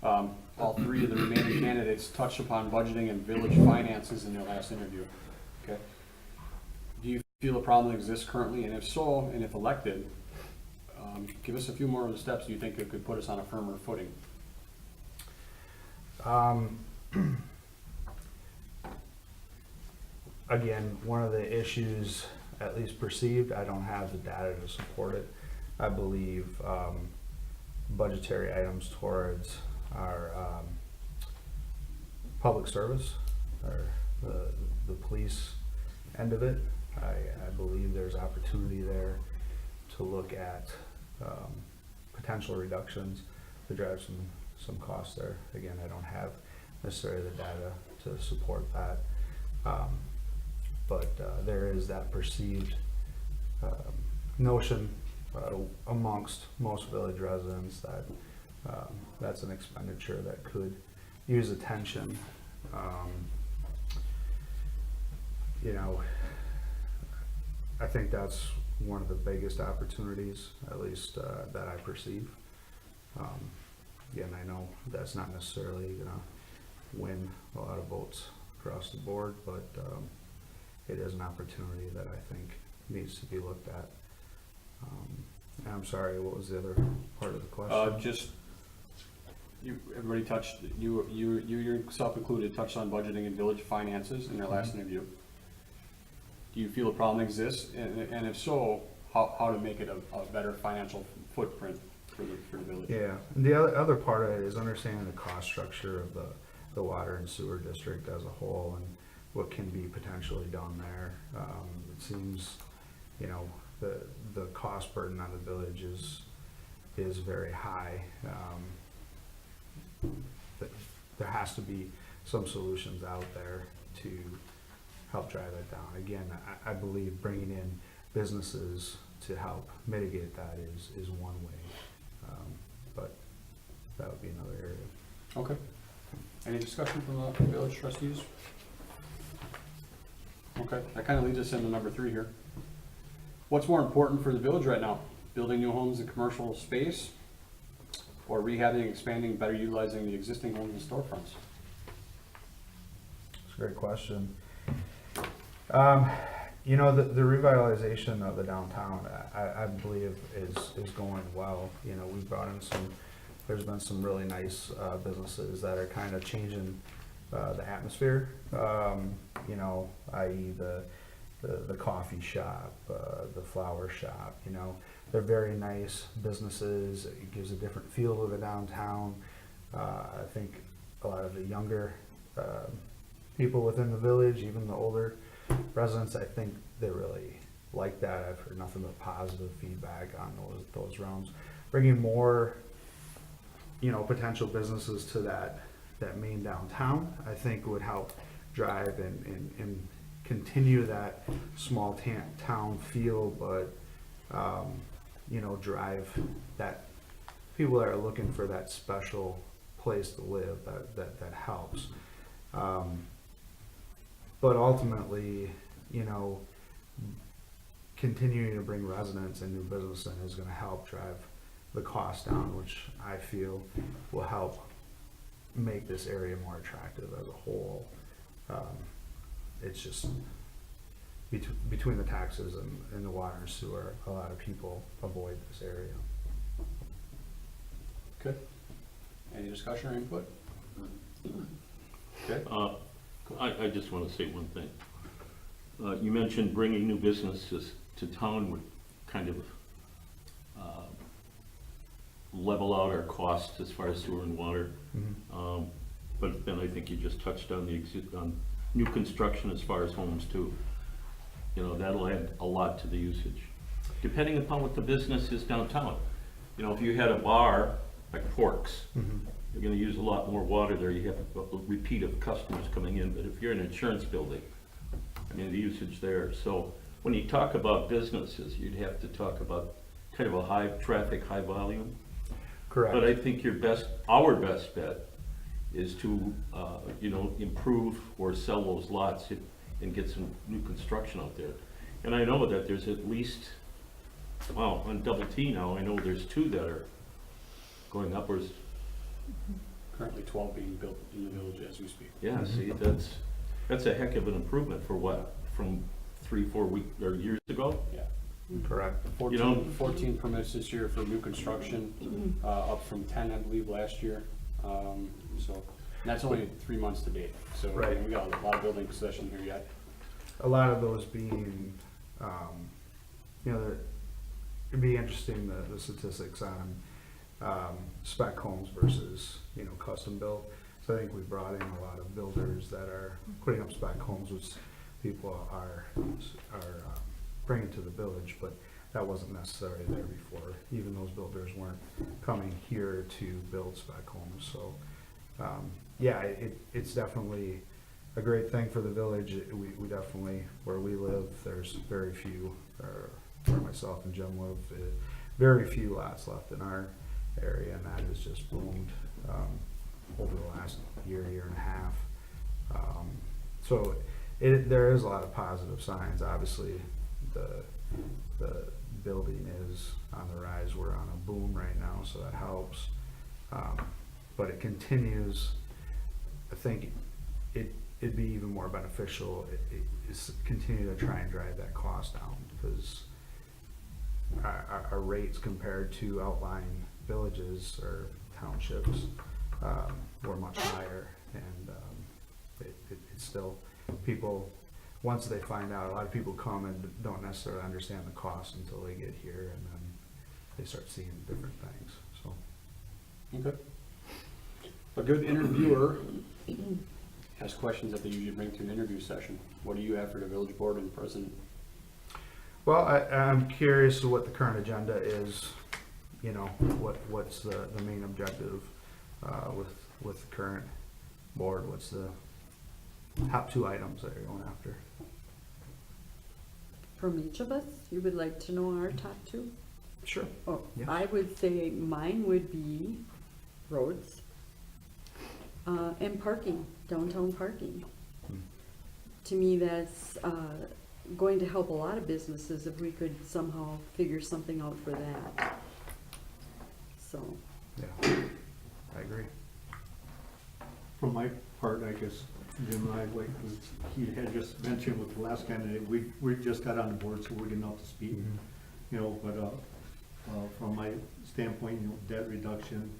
All 3 of the remaining candidates touched upon budgeting and village finances in their last interview. Okay. Do you feel a problem exists currently, and if so, and if elected, give us a few more of the steps you think it could put us on a firmer footing? again, one of the issues, at least perceived, I don't have the data to support it. I believe budgetary items towards our public service, or the police end of it, I believe there's opportunity there to look at potential reductions to drive some costs there. Again, I don't have necessarily the data to support that. But there is that perceived notion amongst most village residents that that's an expenditure that could use attention. You know, I think that's one of the biggest opportunities, at least that I perceive. Again, I know that's not necessarily gonna win a lot of votes across the board, but it is an opportunity that I think needs to be looked at. And I'm sorry, what was the other part of the question? Just, everybody touched, you yourself included, touched on budgeting and village finances in their last interview. Do you feel a problem exists? And if so, how to make it a better financial footprint for the village? Yeah, and the other part of it is understanding the cost structure of the water and sewer district as a whole and what can be potentially done there. It seems, you know, the cost burden on the village is very high. There has to be some solutions out there to help drive that down. Again, I believe bringing in businesses to help mitigate that is one way, but that would be another area. Okay. Any discussion from the village trustees? Okay, that kind of leads us into number 3 here. What's more important for the village right now? Building new homes in commercial space, or rehabbing, expanding, better utilizing the existing homes and storefronts? It's a great question. You know, the revitalization of the downtown, I believe is going well. You know, we've brought in there's been some really nice businesses that are kind of changing the atmosphere. You know, i.e. the coffee shop, the flower shop, you know, they're very nice businesses. It gives a different feel to the downtown. I think a lot of the younger people within the village, even the older residents, I think they really like that. I've heard nothing but positive feedback on those realms. Bringing more, you know, potential businesses to that main downtown, I think would help drive and continue that small town feel, but you know, drive that people that are looking for that special place to live, that helps. But ultimately, you know, continuing to bring residents and new business in is going to help drive the cost down, which I feel will help make this area more attractive as a whole. It's just between the taxes and the water and sewer, a lot of people avoid this area. Okay. Any discussion or input? Okay. I just want to say one thing. You mentioned bringing new businesses to town would kind of level out our costs as far as sewer and water. Mm-hmm. But then I think you just touched on on new construction as far as homes too. You know, that'll add a lot to the usage, depending upon what the business is downtown. You know, if you had a bar like Porks, Mm-hmm. you're going to use a lot more water there. You have a repeat of customers coming in. But if you're an insurance building, I mean, the usage there. So when you talk about businesses, you'd have to talk about kind of a high traffic, high volume. Correct. But I think our best bet is to, you know, improve or sell those lots and get some new construction out there. And I know that there's at least, well, on Double T now, I know there's 2 that are going upwards. Currently 12 being built in the village as we speak. Yeah, see, that's a heck of an improvement for what, from 3-4 weeks or years ago? Yeah. Correct. 14 permits this year for new construction, up from 10, I believe, last year. So and that's only 3 months to date. So Right. we got a lot of building possession here yet. a lot of those being, you know, it'd be interesting, the statistics on spec homes versus, you know, custom built. So I think we brought in a lot of builders that are putting up spec homes, which people are bringing to the village, but that wasn't necessarily there before. Even those builders weren't coming here to build spec homes. So, yeah, it's definitely a great thing for the village. We definitely, where we live, there's very few, or where myself and Jim live, very few lots left in our area, and that has just boomed over the last year and a half. So there is a lot of positive signs. Obviously, the building is on the rise. We're on a boom right now, so that helps. But it continues. I think it'd be even more beneficial is continue to try and drive that cost down, because our rates compared to outlying villages or townships were much higher, and it's still, people, once they find out, a lot of people come and don't necessarily understand the cost until they get here, and then they start seeing different things, so. Okay. A good interviewer has questions that they usually bring to an interview session. What do you have for the village board and president? Well, I'm curious what the current agenda is, you know, what's the main objective with the current board? What's the top 2 items that you're going after? From each of us, you would like to know our top 2? Sure. Oh, Yeah. I would say mine would be roads and parking, downtown parking. Hmm. To me, that's going to help a lot of businesses if we could somehow figure something out for that. So, Yeah, I agree. For my part, I guess, Jim and I, like he had just mentioned with the last candidate, we just got on the board, so we're getting up to speed. You know, but from my standpoint, you know, debt reduction,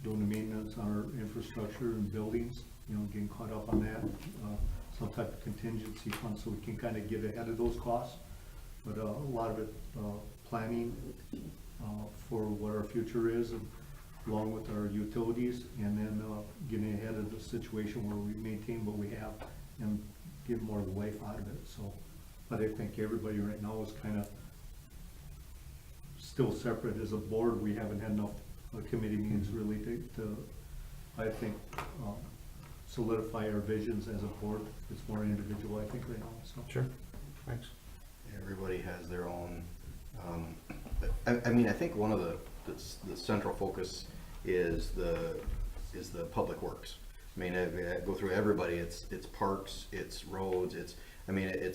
doing the maintenance on our infrastructure and buildings, you know, getting caught up on that, some type of contingency fund so we can kind of get ahead of those costs. But a lot of it, planning for what our future is, and along with our utilities, and then getting ahead of the situation where we maintain what we have and get more of the life out of it. So, but I think everybody right now is kind of still separate as a board. We haven't had enough committee meetings really to I think, solidify our visions as a board. It's more individual, I think, right now, so. Sure. Thanks. Everybody has their own, I mean, I think one of the central focus is the public works. I mean, I go through everybody, it's parks, it's roads, it's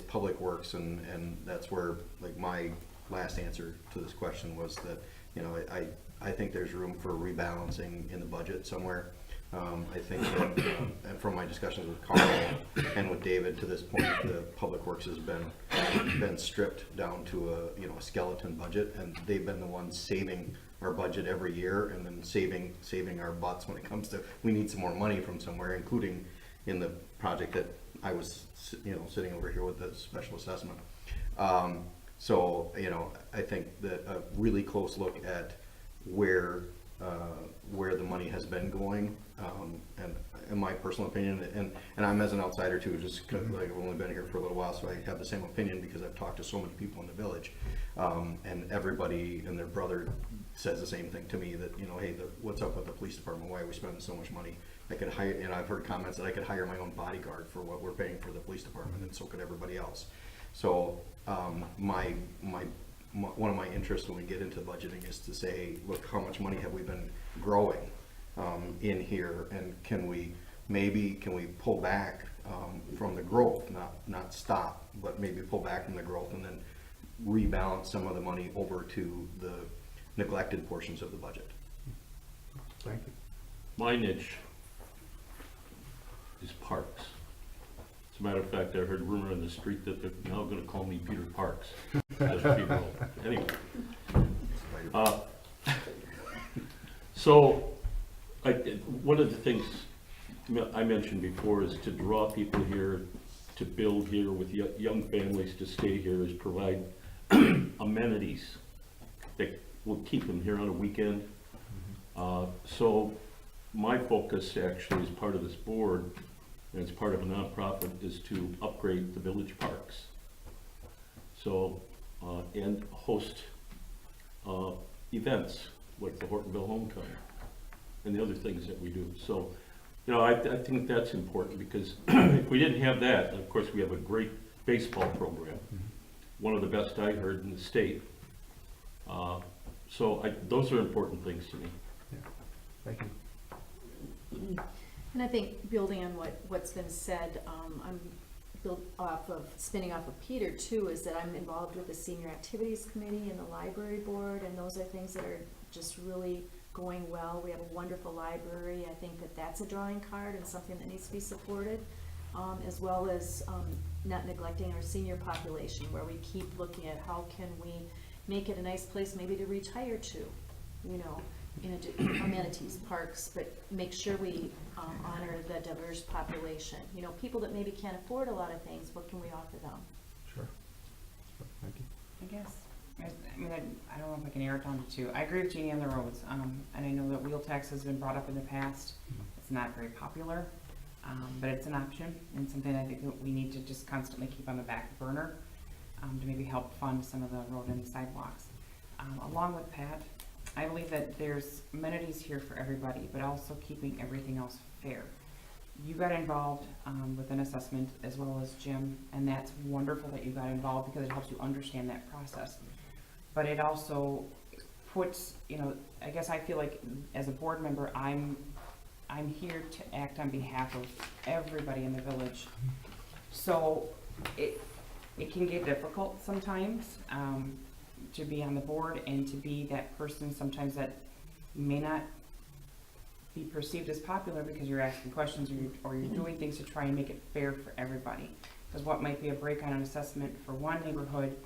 public works, and that's where, like, my last answer to this question was that, you know, I think there's room for rebalancing in the budget somewhere. I think that, and from my discussions with Carl and with David to this point, the public works has been stripped down to a skeleton budget, and they've been the ones saving our budget every year, and then saving our butts when it comes to, we need some more money from somewhere, including in the project that I was, sitting over here with the special assessment. So, I think that a really close look at where the money has been going, and in my personal opinion, and I'm as an outsider too, just 'cause, like, I've only been here for a little while, so I have the same opinion because I've talked to so many people in the village, and everybody and their brother says the same thing to me, that, hey, what's up with the police department? Why are we spending so much money? I could hire, and I've heard comments that I could hire my own bodyguard for what we're paying for the police department, and so could everybody else. So one of my interests when we get into budgeting is to say, look, how much money have we been growing in here, and can we pull back from the growth, not stop, but maybe pull back from the growth and then rebalance some of the money over to the neglected portions of the budget. Thank you. My niche is parks. As a matter of fact, I heard rumor in the street that they're now gonna call me Peter Parks. Just people. Anyway. So, one of the things I mentioned before is to draw people here to build here with young families to stay here is provide amenities that will keep them here on a weekend. So my focus actually as part of this board, and as part of a nonprofit, is to upgrade the village parks. So, and host events like the Hortonville Homecoming and the other things that we do. So, you know, I think that's important because if we didn't have that, and of course we have a great baseball program, one of the best I heard in the state. So those are important things to me. Thank you. And I think building on what's been said, I'm spinning off of Peter too, is that I'm involved with the Senior Activities Committee and the Library Board, and those are things that are just really going well. We have a wonderful library. I think that that's a drawing card and something that needs to be supported, as well as not neglecting our senior population, where we keep looking at how can we make it a nice place maybe to retire to, you know, amenities, parks, but make sure we honor the diverse population. You know, people that maybe can't afford a lot of things, what can we offer them? Sure. Thank you. I guess, I mean, I don't know if I can air it down to two. I agree with Jeannie on the roads, and I know that wheel tax has been brought up in the past. It's not very popular, but it's an option, and something I think that we need to just constantly keep on the back burner, to maybe help fund some of the road and sidewalks. Along with Pat, I believe that there's amenities here for everybody, but also keeping everything else fair. You got involved with an assessment as well as Jim, and that's wonderful that you got involved because it helps you understand that process. But it also puts, you know, I guess I feel like as a board member, I'm here to act on behalf of everybody in the village. So it can get difficult sometimes to be on the board and to be that person sometimes that may not be perceived as popular because you're asking questions or you're doing things to try and make it fair for everybody. Because what might be a break on an assessment for one neighborhood,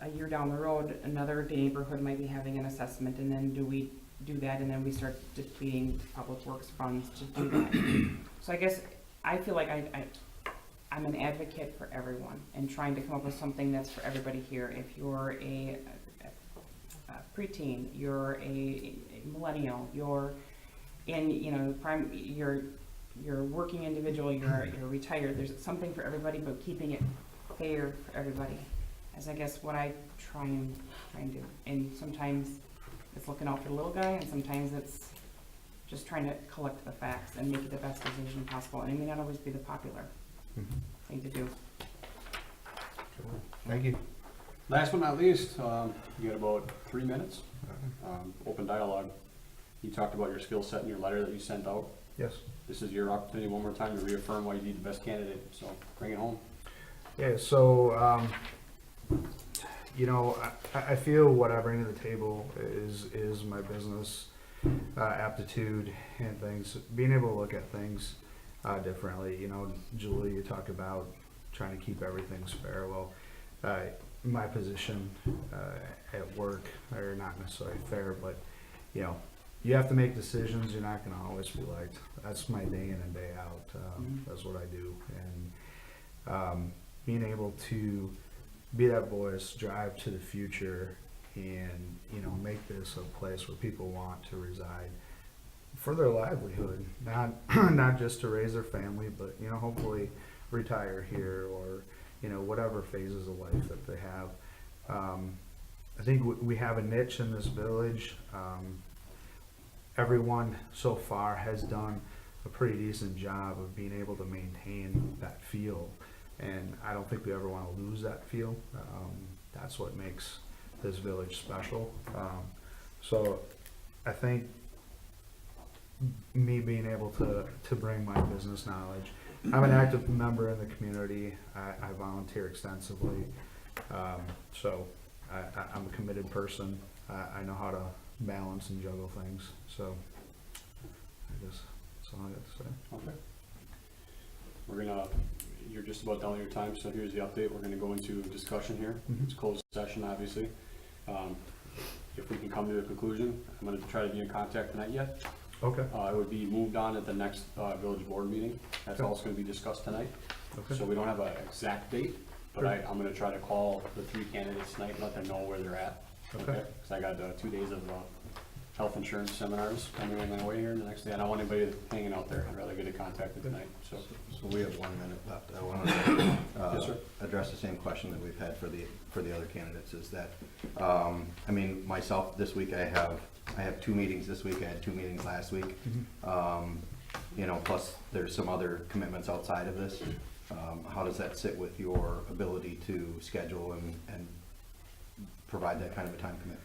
a year down the road, another neighborhood might be having an assessment, and then do we do that, and then we start depleting public works funds to do that. So I guess I feel like I'm an advocate for everyone and trying to come up with something that's for everybody here. If you're a preteen, you're a millennial, you're in, you know, you're a working individual, you're retired, there's something for everybody, but keeping it fair for everybody. As I guess what I try and do. And sometimes it's looking out for the little guy, and sometimes it's just trying to collect the facts and make it the best decision possible. And it may not always be the popular thing to do. Thank you. Last but not least, you got about 3 minutes, open dialogue. You talked about your skill set in your letter that you sent out. Yes. This is your opportunity one more time to reaffirm why you need the best candidate, so bring it home. Yeah, so, you know, I feel what I bring to the table is my business aptitude and things, being able to look at things differently. You know, Julie, you talk about trying to keep everything fair. Well, my position at work are not necessarily fair, but, you know, you have to make decisions. You're not going to always be liked. That's my day in and day out. That's what I do. And being able to be that voice, drive to the future, and, you know, make this a place where people want to reside for their livelihood, not just to raise their family, but, you know, hopefully retire here or, you know, whatever phases of life that they have. I think we have a niche in this village. Everyone so far has done a pretty decent job of being able to maintain that feel, and I don't think we ever want to lose that feel. That's what makes this village special. So I think me being able to bring my business knowledge. I'm an active member in the community. I volunteer extensively. So I'm a committed person. I know how to balance and juggle things. So I guess that's all I got to say. Okay. You're just about done with your time, so here's the update. We're gonna go into discussion here. It's closed session, obviously. If we can come to a conclusion, I'm gonna try to be in contact tonight yet. Okay, It would be moved on at the next village board meeting. That's Okay. also gonna be discussed tonight. okay. So we don't have an exact date, but Sure. I'm gonna try to call the 3 candidates tonight and let them know where they're at. Okay. Because I got 2 days of health insurance seminars coming in my way here the next day. I don't want anybody hanging out there. I'd rather get it contacted tonight, so. So we have 1 minute left. I want Yes, to sir. address the same question that we've had for the other candidates, is that, I mean, myself, this week I have 2 meetings this week, I had 2 meetings last week. You know, plus there's some other commitments outside of this. How does that sit with your ability to schedule and provide that kind of a time commitment?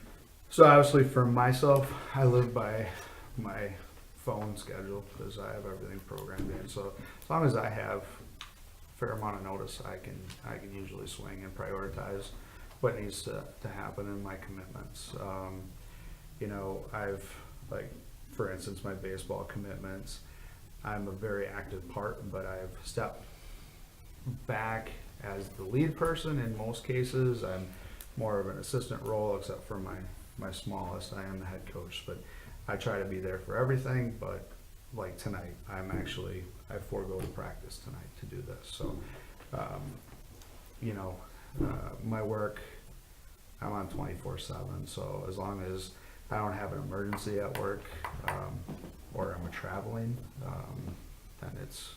So obviously for myself, I live by my phone schedule because I have everything programmed in. So as long as I have a fair amount of notice, I can usually swing and prioritize what needs to happen in my commitments. You know, like, for instance, my baseball commitments, I'm a very active part, but I've stepped back as the lead person in most cases. I'm more of an assistant role, except for my smallest. I am the head coach, but I try to be there for everything. But like tonight, I forego the practice tonight to do this. So, you know, my work, I'm on 24/7. So as long as I don't have an emergency at work, or I'm traveling, then it's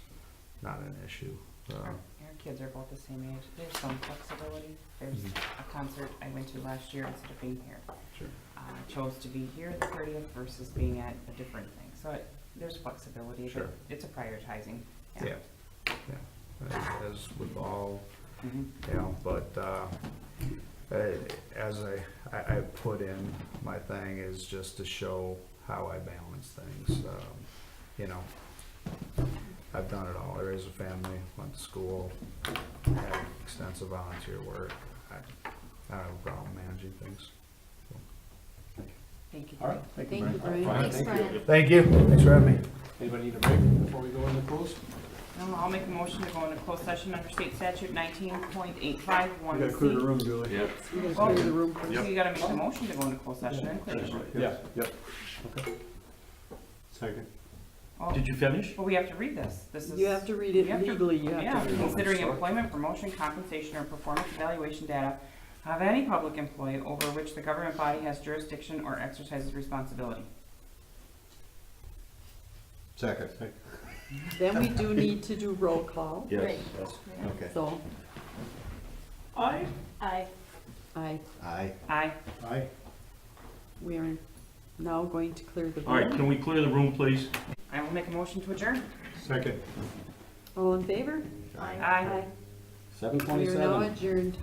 not an issue. Our kids are both the same age. There's some flexibility. There's a concert I went to last year instead of being here. Sure. I chose to be here the 30th versus being at a different thing. So there's flexibility, Sure. but it's a prioritizing. Yeah, as with all, Mhm. you know, but as I put in, my thing is just to show how I balance things. You know, I've done it all. I raised a family, went to school, had extensive volunteer work. I don't have a problem managing things. Thank you. All right. Thank you, Brian. Fine, Thanks, thank you. Brian. Thank you. Thanks for having me. Anybody need a break before we go into close? I'll make a motion to go into closed session under state statute 19.851C. You gotta clear the room, Julie. Yeah. You guys clear the room first. So you gotta make the motion to go into closed session and clear the room. Yeah, yep. Second. Oh, Did you finish? but we have to read this. This is. You have to read it You have to- legally, you Yeah, have to read it. considering employment, promotion, compensation, or performance evaluation data of any public employee over which the government body has jurisdiction or exercises responsibility. Second. Then we do need to do roll call, Yes. Right. Okay. so, Aye. Aye. Aye. Aye. Aye. we are now going to clear the room. All right, can we clear the room, please? I will make a motion to adjourn. Second. All in favor? Aye. Aye. We are now 7:27. adjourned.